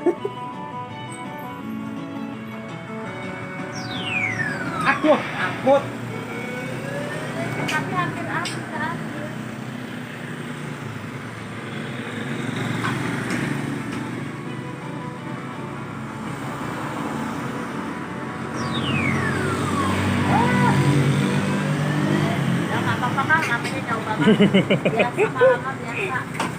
Aduh, akut. Tapi hampir habis kan. Ya nggak apa-apa kan, namanya jauh banget. Biasa, biasa.